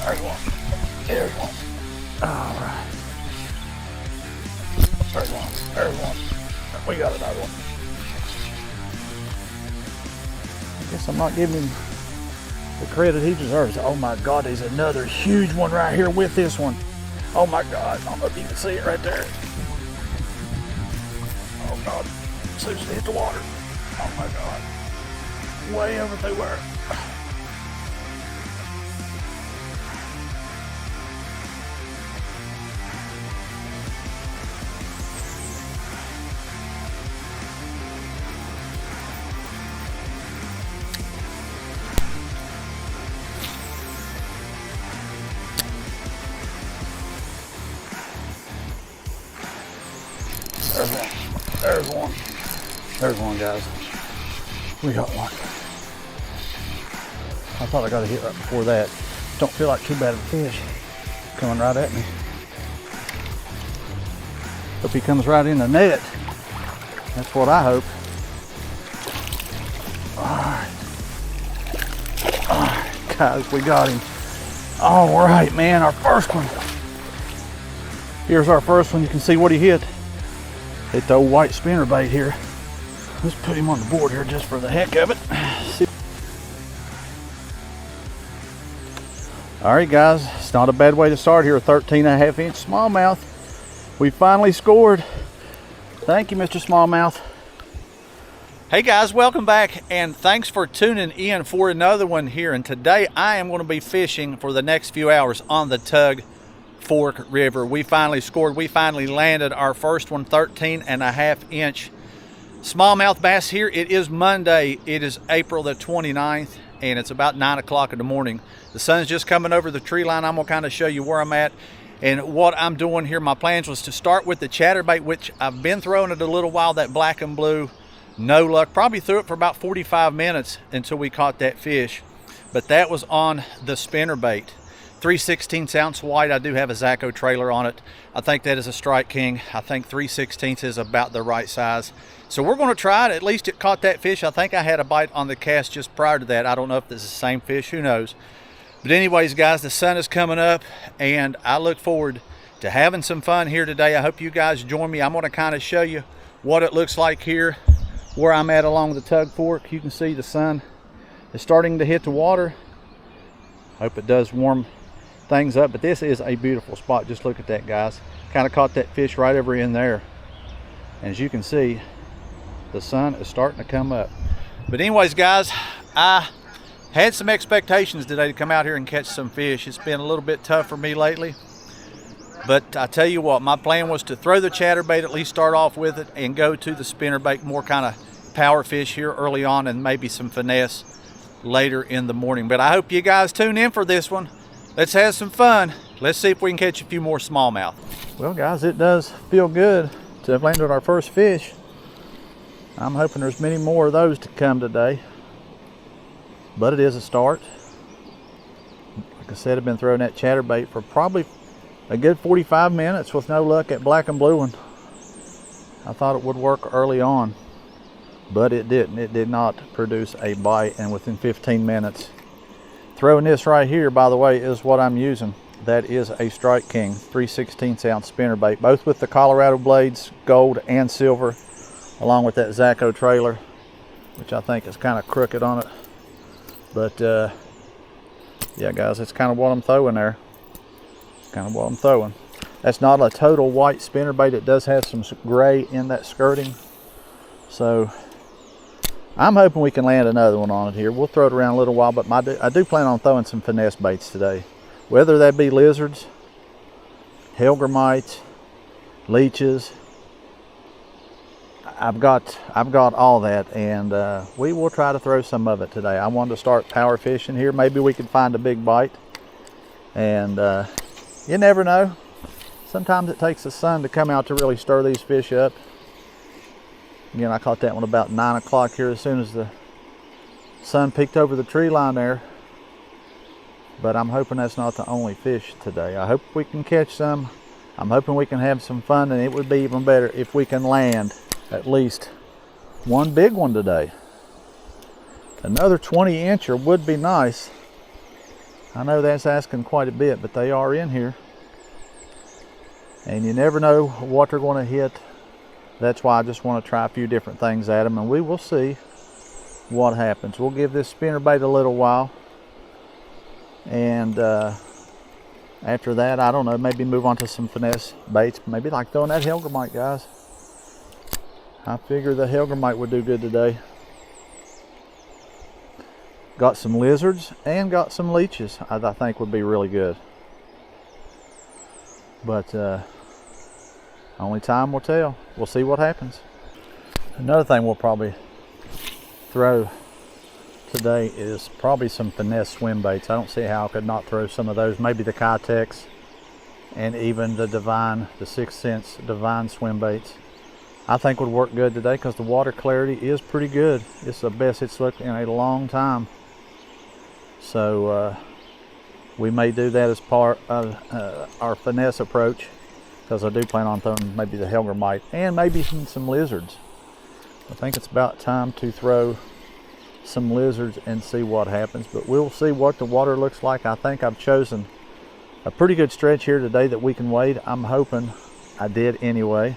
There's one. There's one. All right. There's one. There's one. We got another one. I guess I'm not giving him the credit he deserves. Oh my God, there's another huge one right here with this one. Oh my God, I don't know if you can see it right there. Oh God, as soon as it hit the water. Oh my God, way over through where. There's one. There's one. There's one, guys. We got one. I thought I got a hit right before that. Don't feel like too bad of a fish coming right at me. Hope he comes right in the net. That's what I hope. All right, guys, we got him. All right, man, our first one. Here's our first one. You can see what he hit. Hit the old white spinnerbait here. Let's put him on the board here just for the heck of it. All right, guys, it's not a bad way to start here. A 13.5-inch smallmouth. We finally scored. Thank you, Mr. Smallmouth. Hey guys, welcome back, and thanks for tuning in for another one here. And today I am going to be fishing for the next few hours on the Tug Fork River. We finally scored. We finally landed our first one, 13.5-inch smallmouth bass here. It is Monday. It is April the 29th, and it's about 9 o'clock in the morning. The sun's just coming over the tree line. I'm gonna kind of show you where I'm at and what I'm doing here. My plans was to start with the chatterbait, which I've been throwing it a little while, that black and blue. No luck. Probably threw it for about 45 minutes until we caught that fish, but that was on the spinnerbait. 3/16 ounce white. I do have a Zacho trailer on it. I think that is a Strike King. I think 3/16 is about the right size. So we're going to try it. At least it caught that fish. I think I had a bite on the cast just prior to that. I don't know if it's the same fish. Who knows? But anyways, guys, the sun is coming up, and I look forward to having some fun here today. I hope you guys join me. I'm going to kind of show you what it looks like here, where I'm at along the Tug Fork. You can see the sun is starting to hit the water. Hope it does warm things up, but this is a beautiful spot. Just look at that, guys. Kind of caught that fish right over in there. And as you can see, the sun is starting to come up. But anyways, guys, I had some expectations today to come out here and catch some fish. It's been a little bit tough for me lately, but I tell you what, my plan was to throw the chatterbait, at least start off with it, and go to the spinnerbait, more kind of power fish here early on, and maybe some finesse later in the morning. But I hope you guys tune in for this one. Let's have some fun. Let's see if we can catch a few more smallmouth. Well, guys, it does feel good to have landed our first fish. I'm hoping there's many more of those to come today, but it is a start. Like I said, I've been throwing that chatterbait for probably a good 45 minutes with no luck at black and blue one. I thought it would work early on, but it didn't. It did not produce a bite, and within 15 minutes. Throwing this right here, by the way, is what I'm using. That is a Strike King 3/16 ounce spinnerbait, both with the Colorado blades, gold and silver, along with that Zacho trailer, which I think is kind of crooked on it. But yeah, guys, that's kind of what I'm throwing there. Kind of what I'm throwing. That's not a total white spinnerbait. It does have some gray in that skirting. So I'm hoping we can land another one on it here. We'll throw it around a little while, but I do plan on throwing some finesse baits today. Whether that be lizards, hellgrammites, leeches, I've got all that, and we will try to throw some of it today. I wanted to start power fishing here. Maybe we could find a big bite, and you never know. Sometimes it takes the sun to come out to really stir these fish up. Again, I caught that one about 9 o'clock here as soon as the sun peeked over the tree line there. But I'm hoping that's not the only fish today. I hope we can catch some. I'm hoping we can have some fun, and it would be even better if we can land at least one big one today. Another 20-incher would be nice. I know that's asking quite a bit, but they are in here. And you never know what they're going to hit. That's why I just want to try a few different things at them, and we will see what happens. We'll give this spinnerbait a little while, and after that, I don't know, maybe move on to some finesse baits. Maybe like throwing that Helgermite, guys. I figure the Helgermite would do good today. Got some lizards and got some leeches I think would be really good. But only time will tell. We'll see what happens. Another thing we'll probably throw today is probably some finesse swim baits. I don't see how I could not throw some of those. Maybe the Kitex and even the Divine, the 6th Sense Divine swim baits. I think would work good today because the water clarity is pretty good. It's the best it's looked in a long time. So we may do that as part of our finesse approach, because I do plan on throwing maybe the Helgermite and maybe some lizards. I think it's about time to throw some lizards and see what happens, but we'll see what the water looks like. I think I've chosen a pretty good stretch here today that we can wade. I'm hoping I did anyway,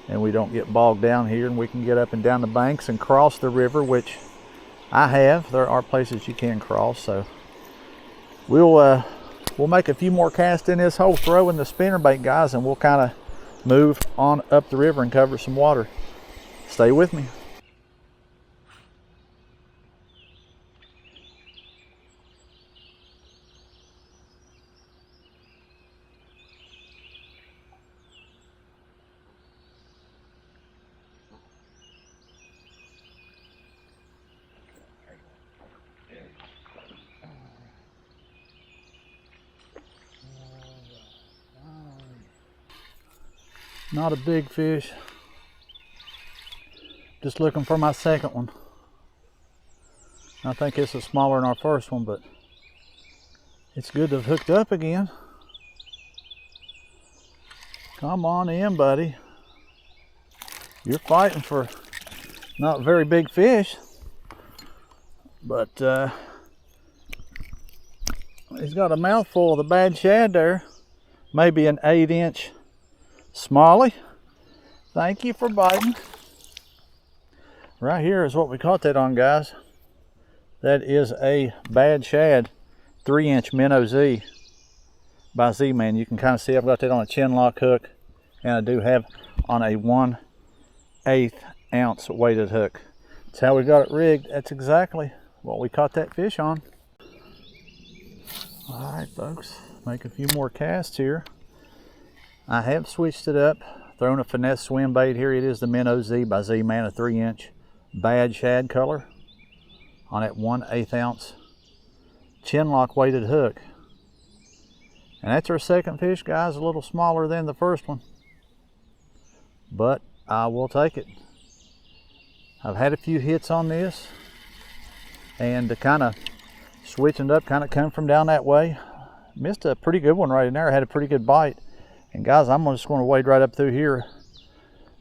and we don't get bogged down here, and we can get up and down the banks and cross the river, which I have. There are places you can cross, so we'll make a few more casts in this hole throwing the spinnerbait, guys, and we'll kind of move on up the river and cover some water. Stay with me. Not a big fish. Just looking for my second one. I think this is smaller than our first one, but it's good to have hooked up again. Come on in, buddy. You're fighting for not very big fish, but he's got a mouthful of the bad shad there. Maybe an 8-inch smallie. Thank you for biting. Right here is what we caught that on, guys. That is a bad shad, 3-inch MinnowZ by Z-Man. You can kind of see I've got that on a chin lock hook, and I do have on a 1/8 ounce weighted hook. That's how we got it rigged. That's exactly what we caught that fish on. All right, folks, make a few more casts here. I have switched it up, thrown a finesse swim bait. Here it is, the MinnowZ by Z-Man, a 3-inch bad shad color on that 1/8 ounce chin lock weighted hook. And that's our second fish, guys, a little smaller than the first one, but I will take it. I've had a few hits on this, and to kind of switching it up, kind of come from down that way. Missed a pretty good one right in there. I had a pretty good bite. And guys, I'm just going to wade right up through here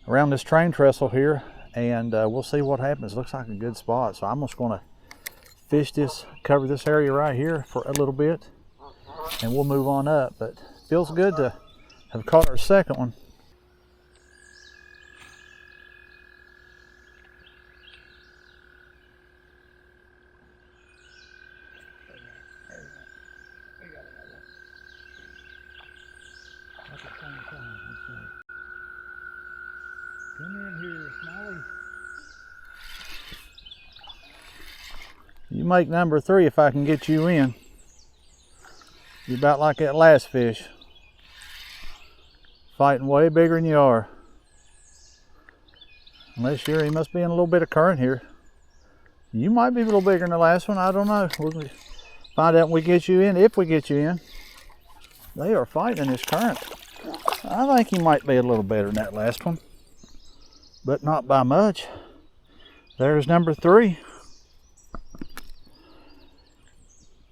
around this train trestle here, and we'll see what happens. Looks like a good spot. So I'm just going to fish this, cover this area right here for a little bit, and we'll move on up. But feels good to have caught our second one. Come in here, Smalley. You make number 3 if I can get you in. You're about like that last fish. Fighting way bigger than you are. Unless he must be in a little bit of current here. You might be a little bigger than the last one, I don't know. We'll find out when we get you in, if we get you in. They are fighting in this current. I think he might be a little better than that last one, but not by much. There's number 3.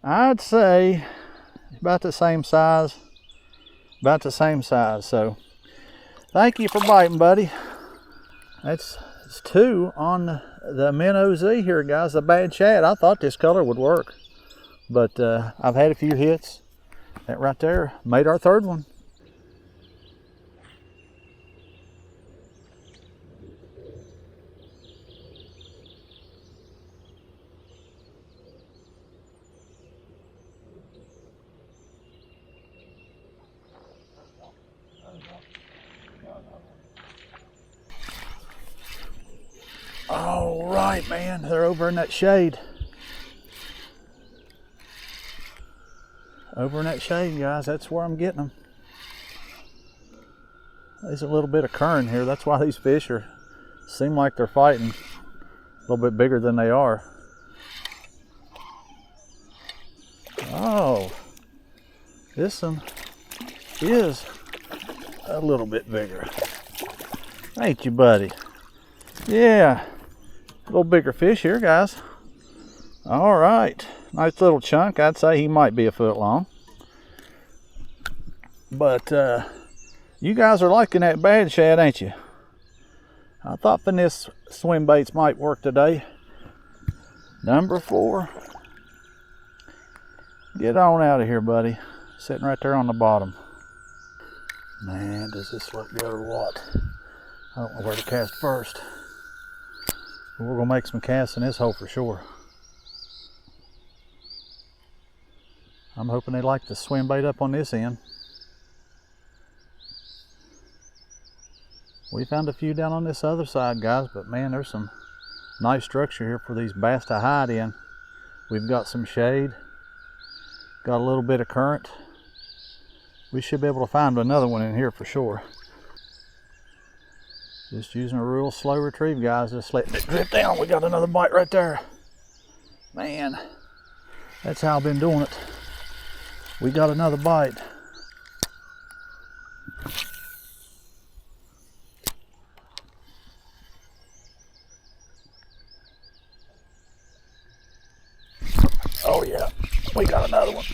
I'd say about the same size. So thank you for biting, buddy. That's 2 on the MinnowZ here, guys. The bad shad. I thought this color would work, but I've had a few hits. That right there made our third one. All right, man, they're over in that shade. Over in that shade, guys, that's where I'm getting them. There's a little bit of current here. That's why these fish seem like they're fighting a little bit bigger than they are. Oh, this one is a little bit bigger. Ain't you, buddy? Yeah, a little bigger fish here, guys. All right, nice little chunk. I'd say he might be a foot long. But you guys are liking that bad shad, ain't you? I thought finesse swim baits might work today. Number 4. Get on out of here, buddy. Sitting right there on the bottom. Man, does this look good or what? I don't know where to cast first. But we're gonna make some casts in this hole for sure. I'm hoping they like the swim bait up on this end. We found a few down on this other side, guys, but man, there's some nice structure here for these bass to hide in. We've got some shade, got a little bit of current. We should be able to find another one in here for sure. Just using a real slow retrieve, guys, just letting it drip down. We got another bite right there. Man, that's how I've been doing it. We got another bite. Oh yeah, we got another one.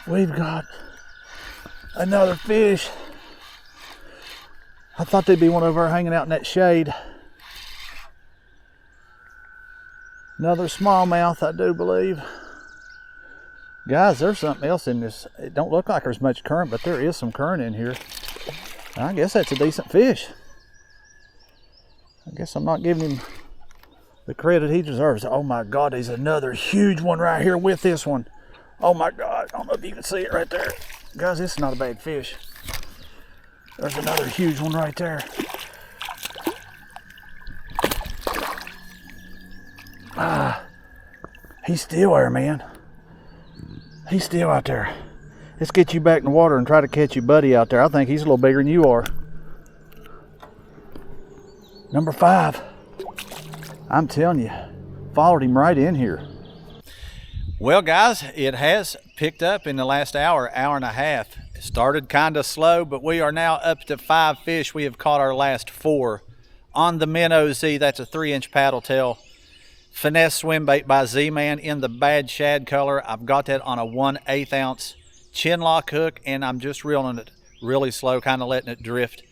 We've got another fish. I thought there'd be one over there hanging out in that shade. Another smallmouth, I do believe. Guys, there's something else in this. It don't look like there's much current, but there is some current in here. I guess that's a decent fish. I guess I'm not giving him the credit he deserves. Oh my God, there's another huge one right here with this one. Oh my God, I don't know if you can see it right there. Guys, this is not a bad fish. There's another huge one right there. He's still there, man. He's still out there. Let's get you back in the water and try to catch your buddy out there. I think he's a little bigger than you are. Number 5. I'm telling you, followed him right in here. Well, guys, it has picked up in the last hour and a half. It started kind of slow, but we are now up to 5 fish. We have caught our last 4 on the MinnowZ. That's a 3-inch paddle tail finesse swim bait by Z-Man in the bad shad color. I've got that on a 1/8 ounce chin lock hook, and I'm just reeling it really slow, kind of letting it drift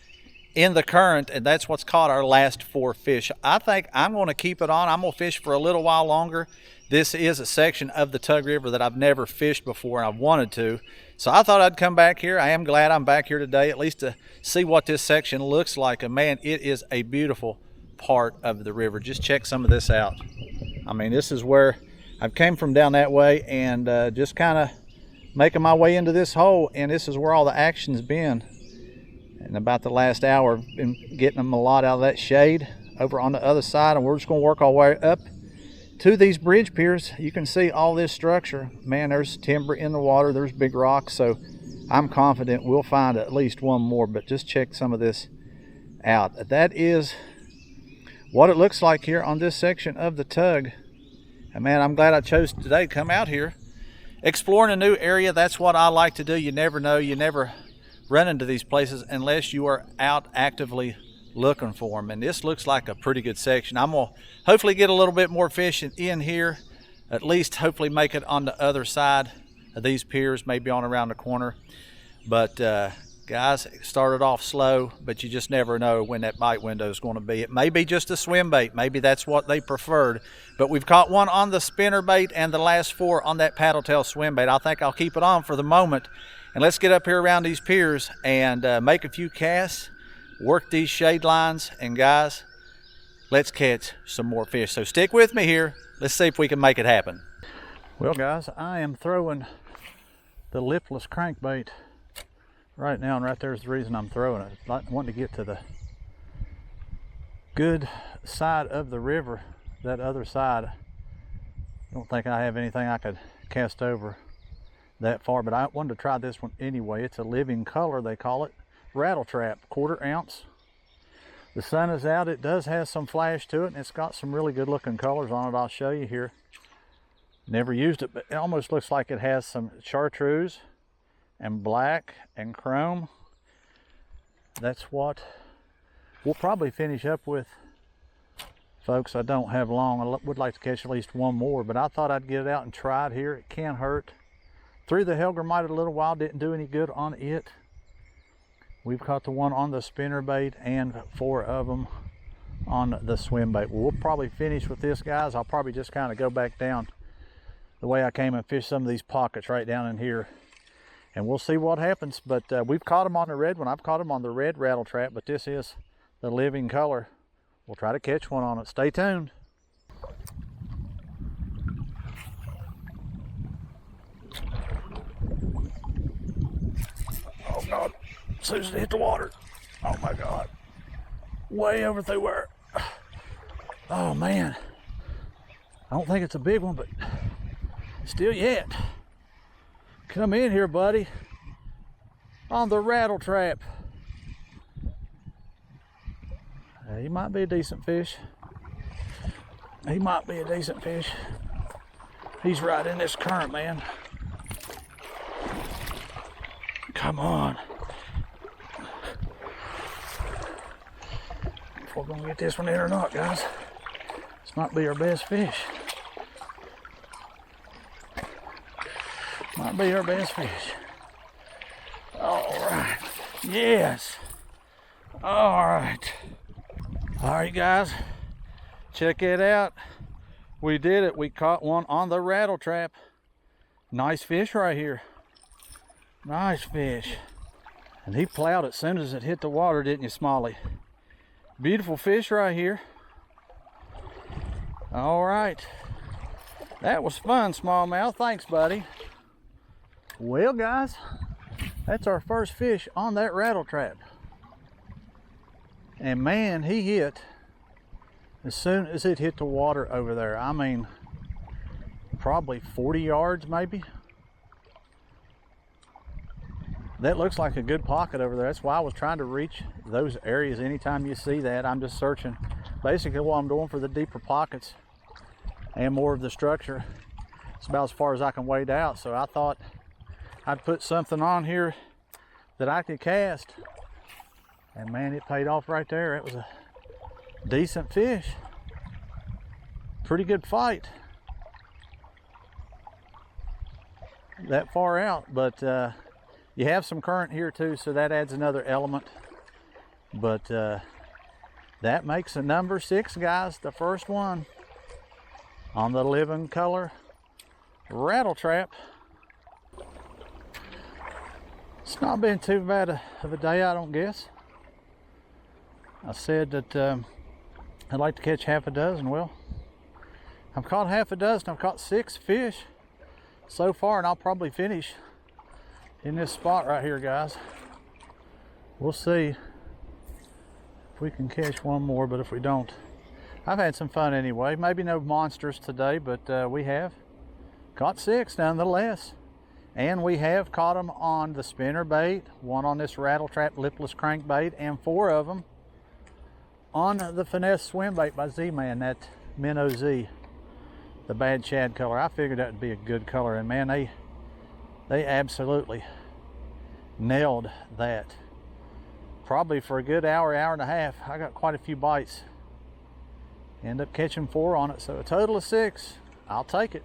in the current, and that's what's caught our last 4 fish. I think I'm going to keep it on. I'm going to fish for a little while longer. This is a section of the Tug River that I've never fished before, and I've wanted to. So I thought I'd come back here. I am glad I'm back here today, at least to see what this section looks like. And man, it is a beautiful part of the river. Just check some of this out. I mean, this is where I've came from down that way, and just kind of making my way into this hole, and this is where all the action's been. In about the last hour, I've been getting them a lot out of that shade over on the other side, and we're just going to work our way up to these bridge piers. You can see all this structure. Man, there's timber in the water, there's big rocks, so I'm confident we'll find at least one more. But just check some of this out. That is what it looks like here on this section of the Tug. And man, I'm glad I chose today to come out here exploring a new area. That's what I like to do. You never know, you never run into these places unless you are out actively looking for them. And this looks like a pretty good section. I'm gonna hopefully get a little bit more fishing in here, at least hopefully make it on the other side of these piers, maybe on around the corner. But Guys, it started off slow, but you just never know when that bite window is going to be. It may be just a swim bait. Maybe that's what they preferred. But we've caught one on the spinner bait and the last 4 on that paddle tail swim bait. I think I'll keep it on for the moment. And let's get up here around these piers and make a few casts, work these shade lines, and guys, let's catch some more fish. So stick with me here. Let's see if we can make it happen. Well, guys, I am throwing the lipless crankbait right now, and right there's the reason I'm throwing it. I want to get to the good side of the river, that other side. I don't think I have anything I could cast over that far, but I wanted to try this one anyway. It's a living color, they call it, rattle trap, 1/4 ounce. The sun is out. It does have some flash to it, and it's got some really good looking colors on it. I'll show you here. Never used it, but it almost looks like it has some chartreuse and black and chrome. That's what we'll probably finish up with, folks. I don't have long. I would like to catch at least one more, but I thought I'd get it out and try it here. It can't hurt. Threw the Helgramite a little while, didn't do any good on it. We've caught the one on the spinner bait and 4 of them on the swim bait. We'll probably finish with this, guys. I'll probably just kind of go back down the way I came and fish some of these pockets right down in here, and we'll see what happens. But we've caught them on the red one. I've caught them on the red rattle trap, but this is the living color. We'll try to catch one on it. Stay tuned. Oh God, as soon as it hit the water, oh my God, way over through where, oh man, I don't think it's a big one, but still yet. Come in here, buddy, on the rattle trap. He might be a decent fish. He might be a decent fish. He's right in this current, man. Come on. If we're gonna get this one in or not, guys. This might be our best fish. Might be our best fish. All right. Yes. All right. All right, guys. Check it out. We did it. We caught one on the rattle trap. Nice fish right here. Nice fish. And he plowed as soon as it hit the water, didn't you, Smalley? Beautiful fish right here. All right. That was fun, Smallmouth. Thanks, buddy. Well, guys, that's our first fish on that rattle trap. And man, he hit as soon as it hit the water over there. I mean, probably 40 yards maybe. That looks like a good pocket over there. That's why I was trying to reach those areas. Anytime you see that, I'm just searching. Basically what I'm doing for the deeper pockets and more of the structure. It's about as far as I can wade out. So I thought I'd put something on here that I could cast. And man, it paid off right there. It was a decent fish. Pretty good fight. That far out, but you have some current here too, so that adds another element. But that makes a number 6, guys. The first one on the living color rattle trap. It's not been too bad of a day, I don't guess. I said that I'd like to catch half a dozen. Well, I've caught half a dozen. I've caught 6 fish so far, and I'll probably finish in this spot right here, guys. We'll see if we can catch one more, but if we don't, I've had some fun anyway. Maybe no monsters today, but we have caught 6 nonetheless. And we have caught them on the spinner bait, one on this rattle trap lipless crankbait, and 4 of them on the finesse swim bait by Z-Man, that MinnowZ, the bad shad color. I figured that would be a good color, and man, they absolutely nailed that. Probably for a good hour, hour and a half. I got quite a few bites. End up catching 4 on it, so a total of 6. I'll take it.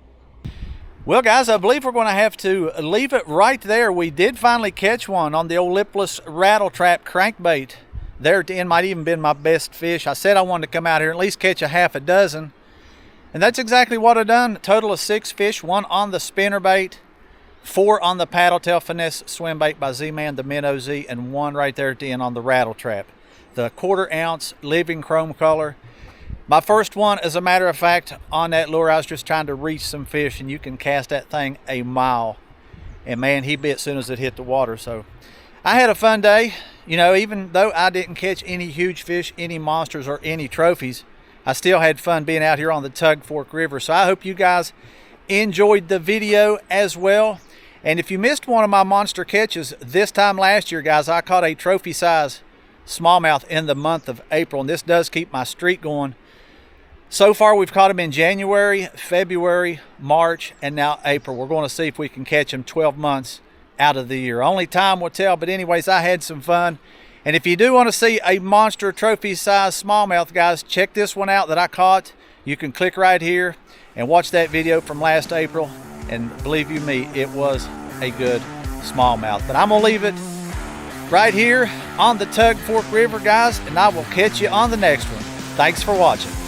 Well, guys, I believe we're going to have to leave it right there. We did finally catch one on the old lipless rattle trap crankbait. There at the end might even been my best fish. I said I wanted to come out here and at least catch a half a dozen. And that's exactly what I done. A total of 6 fish, 1 on the spinnerbait, 4 on the paddle tail finesse swim bait by Z-Man, the MinnowZ, and 1 right there at the end on the rattle trap. The 1/4 ounce living chrome color. My first one, as a matter of fact, on that lure, I was just trying to reach some fish, and you can cast that thing a mile. And man, he bit as soon as it hit the water. So I had a fun day. You know, even though I didn't catch any huge fish, any monsters, or any trophies, I still had fun being out here on the Tug Fork River. So I hope you guys enjoyed the video as well. And if you missed one of my monster catches this time last year, guys, I caught a trophy size smallmouth in the month of April. And this does keep my streak going. So far, we've caught them in January, February, March, and now April. We're going to see if we can catch them 12 months out of the year. Only time will tell. But anyways, I had some fun. And if you do want to see a monster trophy size smallmouth, guys, check this one out that I caught. You can click right here and watch that video from last April. And believe you me, it was a good smallmouth. But I'm going to leave it right here on the Tug Fork River, guys, and I will catch you on the next one. Thanks for watching.